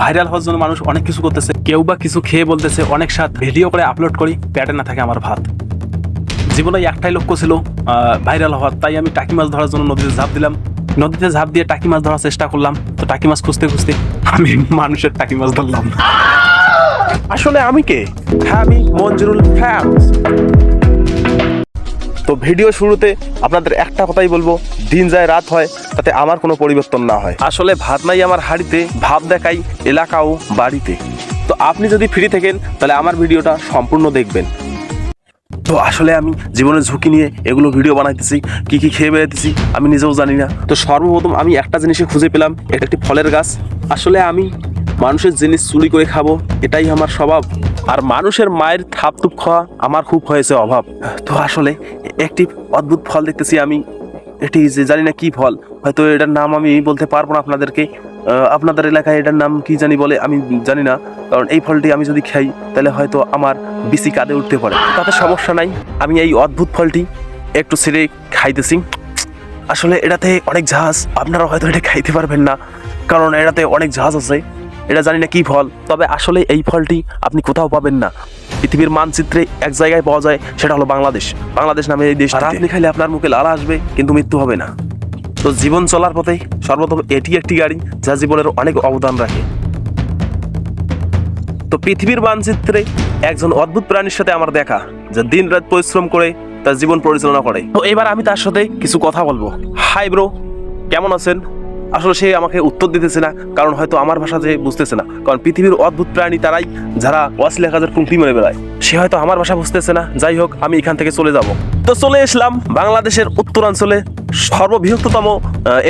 Viral হওয়ার জন্য মানুষ অনেক কিছু করতেছে, কেউ বা কিছু খেয়ে বলতেছে অনেক স্বাদ, ভিডিও করে আপলোড করি, পেটে না থাকে আমার ভাত। জীবনে একটাই লক্ষ্য ছিল ভাইরাল হওয়ার, তাই আমি টাকি মাছ ধরার জন্য নদীতে ঝাঁপ দিলাম। নদীতে ঝাঁপ দিয়ে টাকি মাছ ধরার চেষ্টা করলাম। তো টাকি মাছ খুঁজতে খুঁজতে আমি মানুষের টাকি মাছ ধরলাম। আসলে আমি কে? হ্যাঁ, আমি মঞ্জুরুল ফ্যান্স। তো ভিডিও শুরুতে আপনাদের একটা কথাই বলবো, দিন যায় রাত হয়, তাতে আমার কোনো পরিবর্তন না হয়। আসলে ভাত নাই আমার হাড়িতে, ভাব দেখাই এলাকাও বাড়িতে। তো আপনি যদি ফ্রি থাকেন তাহলে আমার ভিডিওটা সম্পূর্ণ দেখবেন। তো আসলে আমি জীবনের ঝুঁকি নিয়ে এগুলো ভিডিও বানাইতেছি, কি কি খেয়ে বেড়াইতেছি আমি নিজেও জানি না। তো সর্বপ্রথম আমি একটা জিনিসে খুঁজে পেলাম, একটি ফলের গাছ। আসলে আমি মানুষের জিনিস চুরি করে খাবো, এটাই আমার স্বভাব। আর মানুষের মায়ের থাপতুপ খাওয়া আমার খুব হয়েছে অভাব। তো আসলে একটি অদ্ভুত ফল দেখতেছি আমি, এটি যে জানি না কি ফল, হয়তো এটার নাম আমি বলতে পারবো না আপনাদেরকে। আপনাদের এলাকায় এটার নাম কি জানি বলে, আমি জানি না। কারণ এই ফলটি আমি যদি খাই তাহলে হয়তো আমার বিসি কাঁধে উঠতে পারে, তাতে সমস্যা নাই। আমি এই অদ্ভুত ফলটি একটু ছেড়ে খাইতেছি। আসলে এটাতে অনেক ঝাঁজ, আপনারা হয়তো এটা খাইতে পারবেন না, কারণ এটাতে অনেক ঝাঁজ আছে। এটা জানি না কি ফল, তবে আসলে এই ফলটি আপনি কোথাও পাবেন না। পৃথিবীর মানচিত্রে এক জায়গায় পাওয়া যায়, সেটা হলো বাংলাদেশ। বাংলাদেশ নামে এই দেশ, আর আপনি খাইলে আপনার মুখে লালা আসবে কিন্তু মৃত্যু হবে না। তো জীবন চলার পথে সর্বপ্রথম এটি একটি গাড়ি যা জীবনের অনেক অবদান রাখে। তো পৃথিবীর মানচিত্রে একজন অদ্ভুত প্রাণীর সাথে আমার দেখা, যা দিন রাত পরিশ্রম করে তার জীবন পরিচালনা করে। তো এবার আমি তার সাথে কিছু কথা বলবো। হাই ব্রো, কেমন আছেন? আসলে সে আমাকে উত্তর দিতেছে না, কারণ হয়তো আমার ভাষা যে বুঝতেছে না। কারণ পৃথিবীর অদ্ভুত প্রাণী তারাই যারা অশ্লীল কাজের কুঙ্কি মেরে বেড়ায়। সে হয়তো আমার ভাষা বুঝতেছে না। যাই হোক, আমি এখান থেকে চলে যাব। তো চলে এসলাম বাংলাদেশের উত্তরাঞ্চলে সর্ববৃহত্তম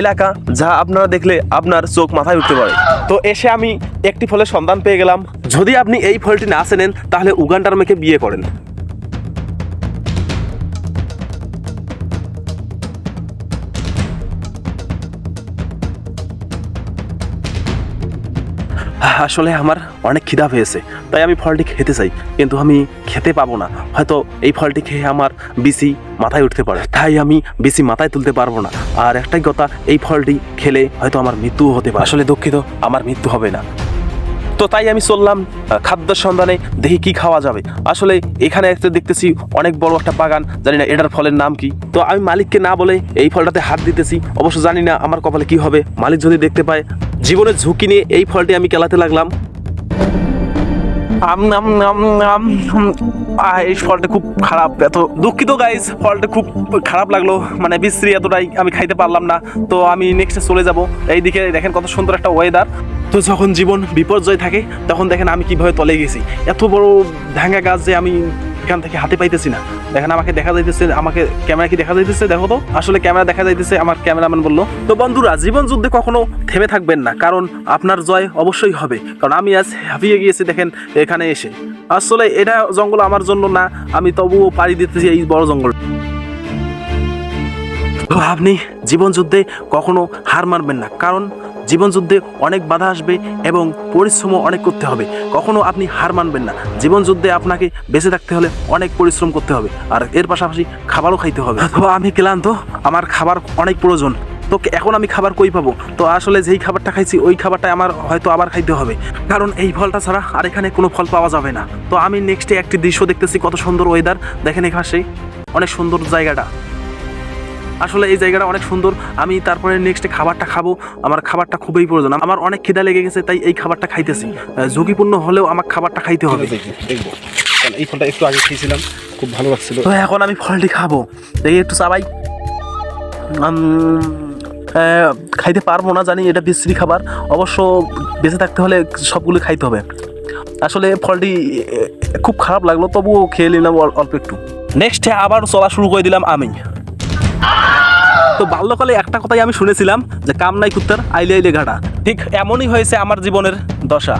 এলাকা, যা আপনারা দেখলে আপনার চোখ মাথায় উঠতে পারে। তো এসে আমি একটি ফলের সন্ধান পেয়ে গেলাম। যদি আপনি এই ফলটি না চেনেন তাহলে উগান্ডার মেয়েকে বিয়ে করেন। আসলে আমার অনেক খিদা পেয়েছে, তাই আমি ফলটি খেতে চাই, কিন্তু আমি খেতে পাবো না। হয়তো এই ফলটি খেয়ে আমার বিসি মাথায় উঠতে পারে, তাই আমি বিসি মাথায় তুলতে পারবো না। আর একটাই কথা, এই ফলটি খেলে হয়তো আমার মৃত্যুও হতে পারে। আসলে দুঃখিত, আমার মৃত্যু হবে না। তো তাই আমি চললাম খাদ্যের সন্ধানে, দেখি কি খাওয়া যাবে। আসলে এখানে দেখতেছি অনেক বড় একটা বাগান, জানি না এটার ফলের নাম কি। তো আমি মালিককে না বলে এই ফলটাতে হাত দিতেছি, অবশ্য জানি না আমার কপালে কি হবে। মালিক যদি দেখতে পায়, জীবনের ঝুঁকি নিয়ে এই ফলটি আমি কেলাতে লাগলাম। এই ফলটা খুব খারাপ, এত দুঃখিত গাইস, ফলটা খুব খারাপ লাগলো, মানে বিশ্রী, এতটাই আমি খাইতে পারলাম না। তো আমি নেক্সটে চলে যাব। এইদিকে দেখেন কত সুন্দর একটা ওয়েদার। তো যখন জীবন বিপর্যয় থাকে তখন দেখেন আমি কিভাবে তলে গেছি। এত বড় ভাঙা গাছ যে আমি এখান থেকে হাতে পাইতেছি না। দেখেন আমাকে দেখা যাইতেছে, আমাকে ক্যামেরা কি দেখা যাইতেছে দেখো তো। আসলে ক্যামেরা দেখা যাইতেছে, আমার ক্যামেরাম্যান বললো। তো বন্ধুরা, জীবন যুদ্ধে কখনো থেমে থাকবেন না, কারণ আপনার জয় অবশ্যই হবে। কারণ আমি আজ হাঁপিয়ে গিয়েছি দেখেন এখানে এসে। আসলে এটা জঙ্গল আমার জন্য না, আমি তবুও পাড়ি দিতেছি এই বড় জঙ্গল। তো আপনি জীবন যুদ্ধে কখনো হার মানবেন না, কারণ জীবন যুদ্ধে অনেক বাধা আসবে এবং পরিশ্রমও অনেক করতে হবে। কখনো আপনি হার মানবেন না। জীবন যুদ্ধে আপনাকে বেঁচে থাকতে হলে অনেক পরিশ্রম করতে হবে, আর এর পাশাপাশি খাবারও খাইতে হবে। তো আমি ক্লান্ত, আমার খাবার অনেক প্রয়োজন। তো এখন আমি খাবার কই পাবো? তো আসলে যেই খাবারটা খাইছি ওই খাবারটাই আমার হয়তো আবার খাইতে হবে, কারণ এই ফলটা ছাড়া আর এখানে কোনো ফল পাওয়া যাবে না। তো আমি নেক্সটে একটি দৃশ্য দেখতেছি, কত সুন্দর ওয়েদার দেখেন, এখানে অনেক সুন্দর জায়গাটা। আসলে এই জায়গাটা অনেক সুন্দর। আমি তারপরে নেক্সটে খাবারটা খাবো, আমার খাবারটা খুবই প্রয়োজন। আমার অনেক খিদা লেগে গেছে, তাই এই খাবারটা খাইতেছি। ঝুঁকিপূর্ণ হলেও আমার খাবারটা খাইতে হবে। দেখবো, এই ফলটা একটু আগে খেয়েছিলাম, খুব ভালো লাগছিল। তো এখন আমি ফলটি খাবো, দেখি একটু চাবাই। খাইতে পারবো না জানি, এটা বিশ্রী খাবার। অবশ্য বেঁচে থাকতে হলে সবগুলো খাইতে হবে। আসলে ফলটি খুব খারাপ লাগলো, তবুও খেয়ে নিলাম অল্প একটু। নেক্সটে আবার চলা শুরু করে দিলাম আমি। তো বাল্যকালে একটা কথাই আমি শুনেছিলাম, যে কাম নাই কুত্তার আইলে আইলে ঘাটা। ঠিক এমনই হয়েছে আমার জীবনের দশা।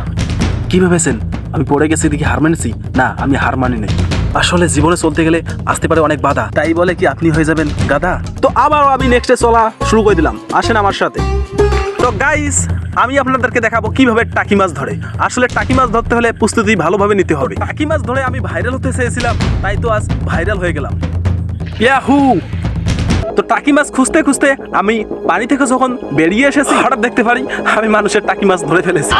কি ভেবেছেন আমি পড়ে গেছি দেখি হার মানেছি? না, আমি হার মানি নাই। আসলে জীবনে চলতে গেলে আসতে পারে অনেক বাধা, তাই বলে কি আপনি হয়ে যাবেন গাধা? তো আবারও আমি নেক্সটে চলা শুরু করে দিলাম, আসেন আমার সাথে। তো গাইস, আমি আপনাদেরকে দেখাবো কিভাবে টাকি মাছ ধরে। আসলে টাকি মাছ ধরতে হলে প্রস্তুতি ভালোভাবে নিতে হবে। টাকি মাছ ধরে আমি ভাইরাল হতে চেয়েছিলাম, তাই তো আজ ভাইরাল হয়ে গেলাম। ইয়াহু! তো টাকি মাছ খুঁজতে খুঁজতে আমি পানি থেকে যখন বেরিয়ে এসেছি, হঠাৎ দেখতে পারি আমি মানুষের টাকি মাছ ধরে ফেলেছি।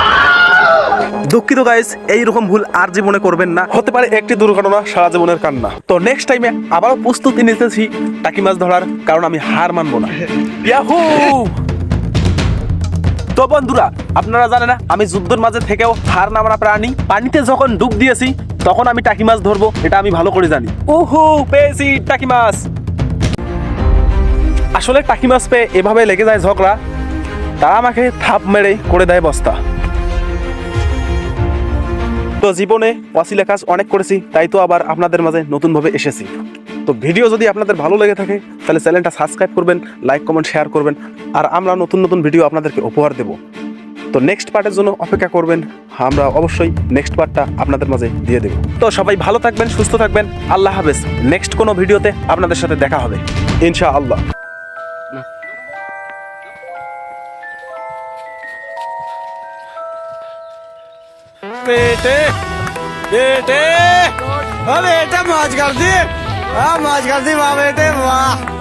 দুঃখিত গাইস, এইরকম ভুল আর জীবনে করবেন না। হতে পারে একটি দুর্ঘটনা সারা জীবনের কান্না। তো নেক্সট টাইমে আবারও প্রস্তুতি নিতেছি টাকি মাছ ধরার, কারণ আমি হার মানবো না। ইয়াহু! তো বন্ধুরা, আপনারা জানেন না আমি যুদ্ধের মাঝে থেকেও হার না মানা প্রাণী। পানিতে যখন ডুব দিয়েছি তখন আমি টাকি মাছ ধরবো, এটা আমি ভালো করে জানি। উহু, পেয়েছি টাকি মাছ। আসলে টাকি মাছ পেয়ে এভাবে লেগে যায় ঝগড়া, তারা আমাকে থাপ মেরে করে দেয় বস্তা। তো জীবনে অছিলা কাজ অনেক করেছি, তাই তো আবার আপনাদের মাঝে নতুনভাবে এসেছি। তো ভিডিও যদি আপনাদের ভালো লেগে থাকে তাহলে চ্যানেলটা সাবস্ক্রাইব করবেন, লাইক কমেন্ট শেয়ার করবেন, আর আমরা নতুন নতুন ভিডিও আপনাদেরকে উপহার দেব। তো নেক্সট পার্টের জন্য অপেক্ষা করবেন, আমরা অবশ্যই নেক্সট পার্টটা আপনাদের মাঝে দিয়ে দেব। তো সবাই ভালো থাকবেন, সুস্থ থাকবেন, আল্লাহ হাফেজ। নেক্সট কোনো ভিডিওতে আপনাদের সাথে দেখা হবে ইনশাআল্লাহ। बेटे बेटे ओ बेटा मौज कर दी वाह मौज कर दी वाह बेटे वाह।